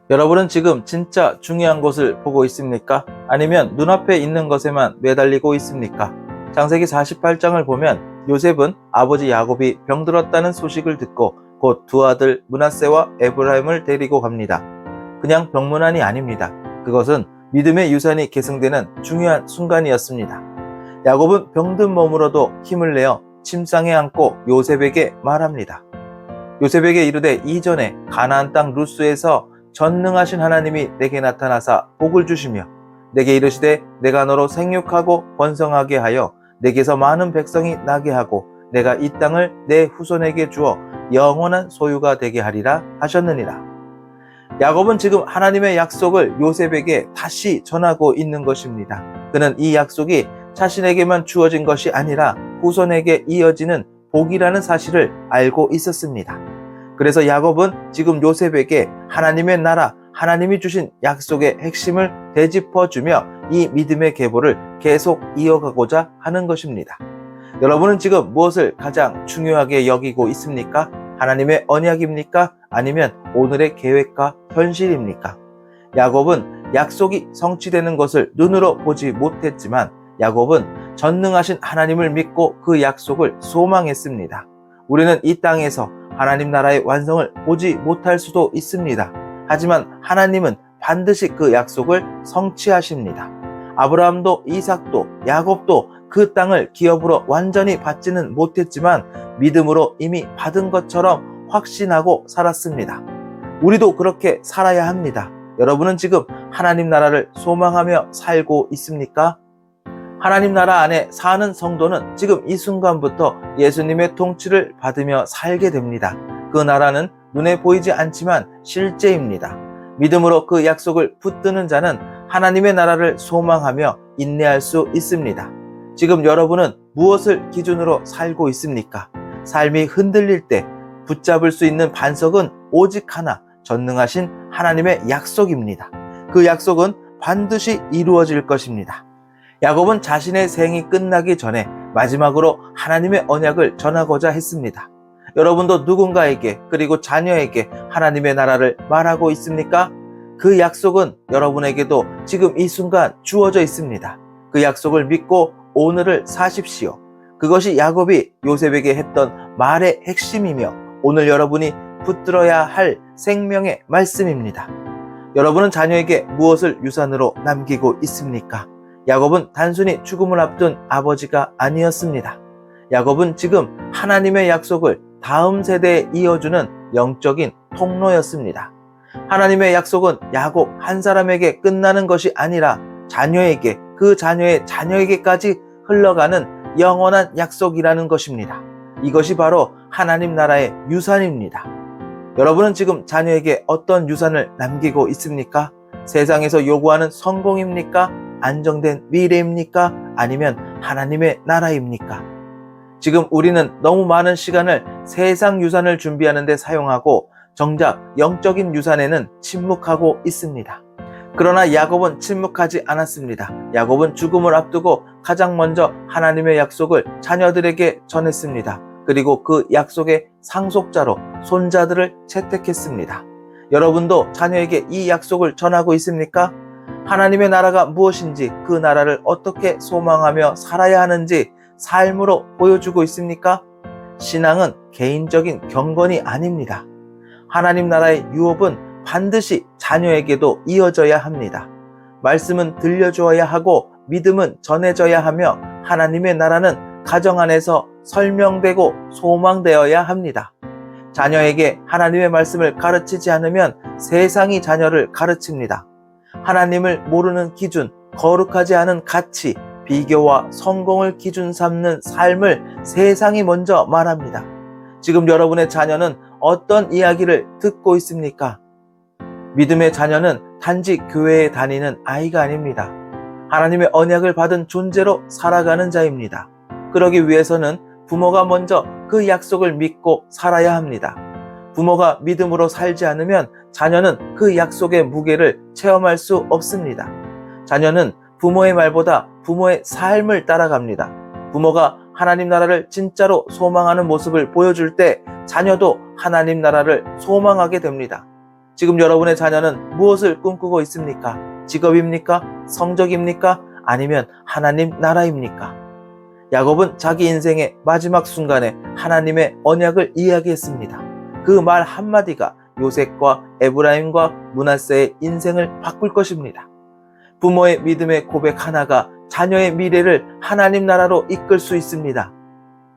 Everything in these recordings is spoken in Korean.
여러분은 지금 진짜 중요한 것을 보고 있습니까? 아니면 눈앞에 있는 것에만 매달리고 있습니까? 창세기 48장을 보면 요셉은 아버지 야곱이 병들었다는 소식을 듣고 곧 두 아들 므낫세와 에브라임을 데리고 갑니다. 그냥 병문안이 아닙니다. 그것은 믿음의 유산이 계승되는 중요한 순간이었습니다. 야곱은 병든 몸으로도 힘을 내어 침상에 앉고 요셉에게 말합니다. 요셉에게 이르되 이전에 가나안 땅 루스에서 전능하신 하나님이 내게 나타나사 복을 주시며 내게 이르시되 내가 너로 생육하고 번성하게 하여 내게서 많은 백성이 나게 하고 내가 이 땅을 내 후손에게 주어 영원한 소유가 되게 하리라 하셨느니라. 야곱은 지금 하나님의 약속을 요셉에게 다시 전하고 있는 것입니다. 그는 이 약속이 자신에게만 주어진 것이 아니라 후손에게 이어지는 복이라는 사실을 알고 있었습니다. 그래서 야곱은 지금 요셉에게 하나님의 나라, 하나님이 주신 약속의 핵심을 되짚어주며 이 믿음의 계보를 계속 이어가고자 하는 것입니다. 여러분은 지금 무엇을 가장 중요하게 여기고 있습니까? 하나님의 언약입니까? 아니면 오늘의 계획과 현실입니까? 야곱은 약속이 성취되는 것을 눈으로 보지 못했지만 야곱은 전능하신 하나님을 믿고 그 약속을 소망했습니다. 우리는 이 땅에서 하나님 나라의 완성을 보지 못할 수도 있습니다. 하지만 하나님은 반드시 그 약속을 성취하십니다. 아브라함도 이삭도 야곱도 그 땅을 기업으로 완전히 받지는 못했지만 믿음으로 이미 받은 것처럼 확신하고 살았습니다. 우리도 그렇게 살아야 합니다. 여러분은 지금 하나님 나라를 소망하며 살고 있습니까? 하나님 나라 안에 사는 성도는 지금 이 순간부터 예수님의 통치를 받으며 살게 됩니다. 그 나라는 눈에 보이지 않지만 실제입니다. 믿음으로 그 약속을 붙드는 자는 하나님의 나라를 소망하며 인내할 수 있습니다. 지금 여러분은 무엇을 기준으로 살고 있습니까? 삶이 흔들릴 때 붙잡을 수 있는 반석은 오직 하나, 전능하신 하나님의 약속입니다. 그 약속은 반드시 이루어질 것입니다. 야곱은 자신의 생이 끝나기 전에 마지막으로 하나님의 언약을 전하고자 했습니다. 여러분도 누군가에게 그리고 자녀에게 하나님의 나라를 말하고 있습니까? 그 약속은 여러분에게도 지금 이 순간 주어져 있습니다. 그 약속을 믿고 오늘을 사십시오. 그것이 야곱이 요셉에게 했던 말의 핵심이며 오늘 여러분이 붙들어야 할 생명의 말씀입니다. 여러분은 자녀에게 무엇을 유산으로 남기고 있습니까? 야곱은 단순히 죽음을 앞둔 아버지가 아니었습니다. 야곱은 지금 하나님의 약속을 다음 세대에 이어주는 영적인 통로였습니다. 하나님의 약속은 야곱 한 사람에게 끝나는 것이 아니라 자녀에게, 그 자녀의 자녀에게까지 흘러가는 영원한 약속이라는 것입니다. 이것이 바로 하나님 나라의 유산입니다. 여러분은 지금 자녀에게 어떤 유산을 남기고 있습니까? 세상에서 요구하는 성공입니까? 안정된 미래입니까? 아니면 하나님의 나라입니까? 지금 우리는 너무 많은 시간을 세상 유산을 준비하는 데 사용하고 정작 영적인 유산에는 침묵하고 있습니다. 그러나 야곱은 침묵하지 않았습니다. 야곱은 죽음을 앞두고 가장 먼저 하나님의 약속을 자녀들에게 전했습니다. 그리고 그 약속의 상속자로 손자들을 채택했습니다. 여러분도 자녀에게 이 약속을 전하고 있습니까? 하나님의 나라가 무엇인지, 그 나라를 어떻게 소망하며 살아야 하는지 삶으로 보여주고 있습니까? 신앙은 개인적인 경건이 아닙니다. 하나님 나라의 유업은 반드시 자녀에게도 이어져야 합니다. 말씀은 들려주어야 하고 믿음은 전해져야 하며 하나님의 나라는 가정 안에서 설명되고 소망되어야 합니다. 자녀에게 하나님의 말씀을 가르치지 않으면 세상이 자녀를 가르칩니다. 하나님을 모르는 기준, 거룩하지 않은 가치, 비교와 성공을 기준 삼는 삶을 세상이 먼저 말합니다. 지금 여러분의 자녀는 어떤 이야기를 듣고 있습니까? 믿음의 자녀는 단지 교회에 다니는 아이가 아닙니다. 하나님의 언약을 받은 존재로 살아가는 자입니다. 그러기 위해서는 부모가 먼저 그 약속을 믿고 살아야 합니다. 부모가 믿음으로 살지 않으면 자녀는 그 약속의 무게를 체험할 수 없습니다. 자녀는 부모의 말보다 부모의 삶을 따라갑니다. 부모가 하나님 나라를 진짜로 소망하는 모습을 보여줄 때 자녀도 하나님 나라를 소망하게 됩니다. 지금 여러분의 자녀는 무엇을 꿈꾸고 있습니까? 직업입니까? 성적입니까? 아니면 하나님 나라입니까? 야곱은 자기 인생의 마지막 순간에 하나님의 언약을 이야기했습니다. 그 말 한마디가 요셉과 에브라임과 므낫세의 인생을 바꿀 것입니다. 부모의 믿음의 고백 하나가 자녀의 미래를 하나님 나라로 이끌 수 있습니다.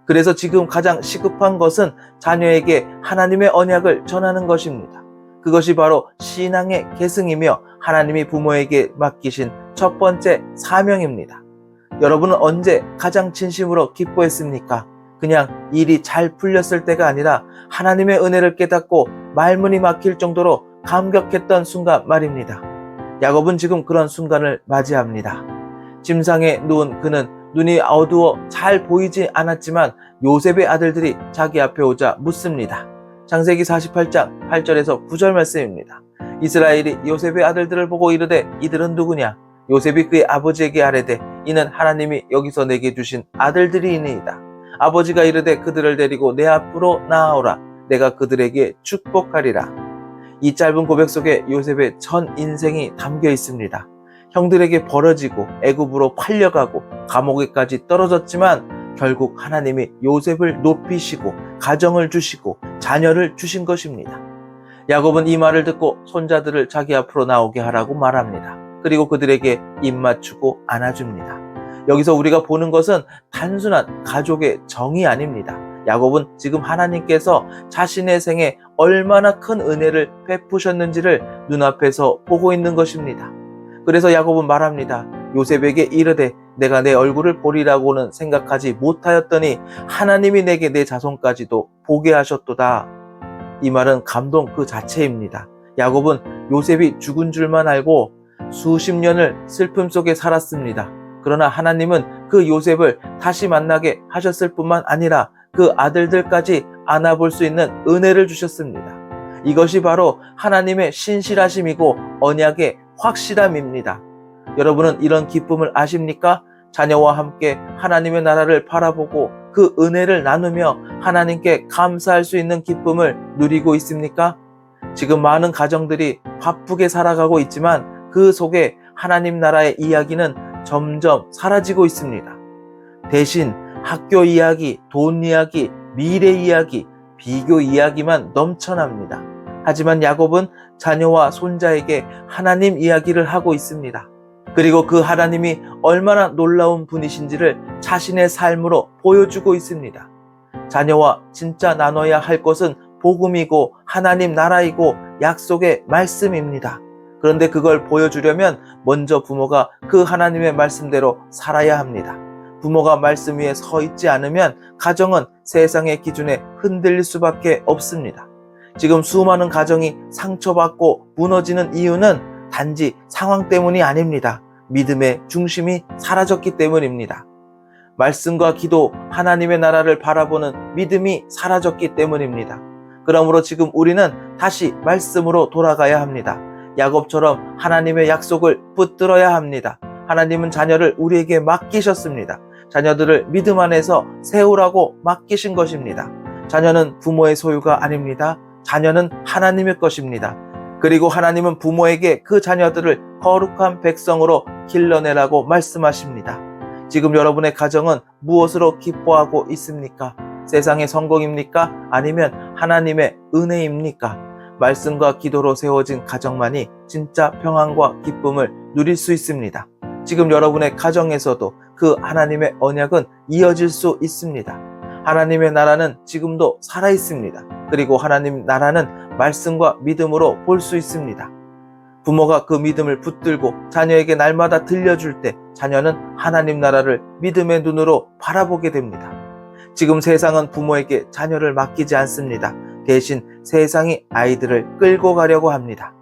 그래서 지금 가장 시급한 것은 자녀에게 하나님의 언약을 전하는 것입니다. 그것이 바로 신앙의 계승이며 하나님이 부모에게 맡기신 첫 번째 사명입니다. 여러분은 언제 가장 진심으로 기뻐했습니까? 그냥 일이 잘 풀렸을 때가 아니라 하나님의 은혜를 깨닫고 말문이 막힐 정도로 감격했던 순간 말입니다. 야곱은 지금 그런 순간을 맞이합니다. 침상에 누운 그는 눈이 어두워 잘 보이지 않았지만 요셉의 아들들이 자기 앞에 오자 묻습니다. 창세기 48장 8절에서 9절 말씀입니다. 이스라엘이 요셉의 아들들을 보고 이르되 이들은 누구냐? 요셉이 그의 아버지에게 아뢰되 이는 하나님이 여기서 내게 주신 아들들이니이다. 아버지가 이르되 그들을 데리고 내 앞으로 나아오라. 내가 그들에게 축복하리라. 이 짧은 고백 속에 요셉의 전 인생이 담겨 있습니다. 형들에게 버려지고 애굽으로 팔려가고 감옥에까지 떨어졌지만 결국 하나님이 요셉을 높이시고 가정을 주시고 자녀를 주신 것입니다. 야곱은 이 말을 듣고 손자들을 자기 앞으로 나오게 하라고 말합니다. 그리고 그들에게 입 맞추고 안아줍니다. 여기서 우리가 보는 것은 단순한 가족의 정이 아닙니다. 야곱은 지금 하나님께서 자신의 생에 얼마나 큰 은혜를 베푸셨는지를 눈앞에서 보고 있는 것입니다. 그래서 야곱은 말합니다. 요셉에게 이르되 내가 내 얼굴을 보리라고는 생각하지 못하였더니 하나님이 내게 내 자손까지도 보게 하셨도다. 이 말은 감동 그 자체입니다. 야곱은 요셉이 죽은 줄만 알고 수십 년을 슬픔 속에 살았습니다. 그러나 하나님은 그 요셉을 다시 만나게 하셨을 뿐만 아니라 그 아들들까지 안아볼 수 있는 은혜를 주셨습니다. 이것이 바로 하나님의 신실하심이고 언약의 확실함입니다. 여러분은 이런 기쁨을 아십니까? 자녀와 함께 하나님의 나라를 바라보고 그 은혜를 나누며 하나님께 감사할 수 있는 기쁨을 누리고 있습니까? 지금 많은 가정들이 바쁘게 살아가고 있지만 그 속에 하나님 나라의 이야기는 점점 사라지고 있습니다. 대신 학교 이야기, 돈 이야기, 미래 이야기, 비교 이야기만 넘쳐납니다. 하지만 야곱은 자녀와 손자에게 하나님 이야기를 하고 있습니다. 그리고 그 하나님이 얼마나 놀라운 분이신지를 자신의 삶으로 보여주고 있습니다. 자녀와 진짜 나눠야 할 것은 복음이고 하나님 나라이고 약속의 말씀입니다. 그런데 그걸 보여주려면 먼저 부모가 그 하나님의 말씀대로 살아야 합니다. 부모가 말씀 위에 서 있지 않으면 가정은 세상의 기준에 흔들릴 수밖에 없습니다. 지금 수많은 가정이 상처받고 무너지는 이유는 단지 상황 때문이 아닙니다. 믿음의 중심이 사라졌기 때문입니다. 말씀과 기도, 하나님의 나라를 바라보는 믿음이 사라졌기 때문입니다. 그러므로 지금 우리는 다시 말씀으로 돌아가야 합니다. 야곱처럼 하나님의 약속을 붙들어야 합니다. 하나님은 자녀를 우리에게 맡기셨습니다. 자녀들을 믿음 안에서 세우라고 맡기신 것입니다. 자녀는 부모의 소유가 아닙니다. 자녀는 하나님의 것입니다. 그리고 하나님은 부모에게 그 자녀들을 거룩한 백성으로 길러내라고 말씀하십니다. 지금 여러분의 가정은 무엇으로 기뻐하고 있습니까? 세상의 성공입니까? 아니면 하나님의 은혜입니까? 말씀과 기도로 세워진 가정만이 진짜 평안과 기쁨을 누릴 수 있습니다. 지금 여러분의 가정에서도 그 하나님의 언약은 이어질 수 있습니다. 하나님의 나라는 지금도 살아있습니다. 그리고 하나님 나라는 말씀과 믿음으로 볼 수 있습니다. 부모가 그 믿음을 붙들고 자녀에게 날마다 들려줄 때 자녀는 하나님 나라를 믿음의 눈으로 바라보게 됩니다. 지금 세상은 부모에게 자녀를 맡기지 않습니다. 대신 세상이 아이들을 끌고 가려고 합니다.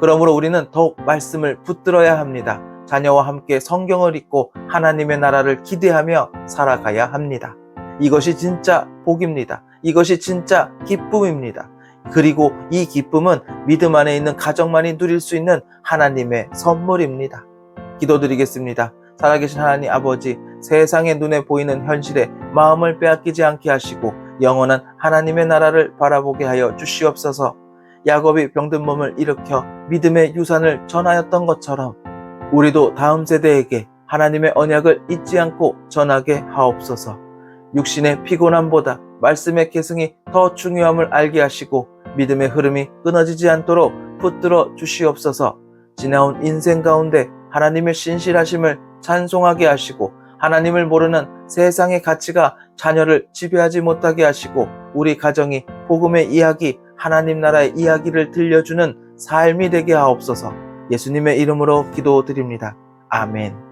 그러므로 우리는 더욱 말씀을 붙들어야 합니다. 자녀와 함께 성경을 읽고 하나님의 나라를 기대하며 살아가야 합니다. 이것이 진짜 복입니다. 이것이 진짜 기쁨입니다. 그리고 이 기쁨은 믿음 안에 있는 가정만이 누릴 수 있는 하나님의 선물입니다. 기도드리겠습니다. 살아계신 하나님 아버지, 세상의 눈에 보이는 현실에 마음을 빼앗기지 않게 하시고 영원한 하나님의 나라를 바라보게 하여 주시옵소서. 야곱이 병든 몸을 일으켜 믿음의 유산을 전하였던 것처럼 우리도 다음 세대에게 하나님의 언약을 잊지 않고 전하게 하옵소서. 육신의 피곤함보다 말씀의 계승이 더 중요함을 알게 하시고 믿음의 흐름이 끊어지지 않도록 붙들어 주시옵소서. 지나온 인생 가운데 하나님의 신실하심을 찬송하게 하시고 하나님을 모르는 세상의 가치가 자녀를 지배하지 못하게 하시고 우리 가정이 복음의 이야기, 하나님 나라의 이야기를 들려주는 삶이 되게 하옵소서. 예수님의 이름으로 기도드립니다. 아멘.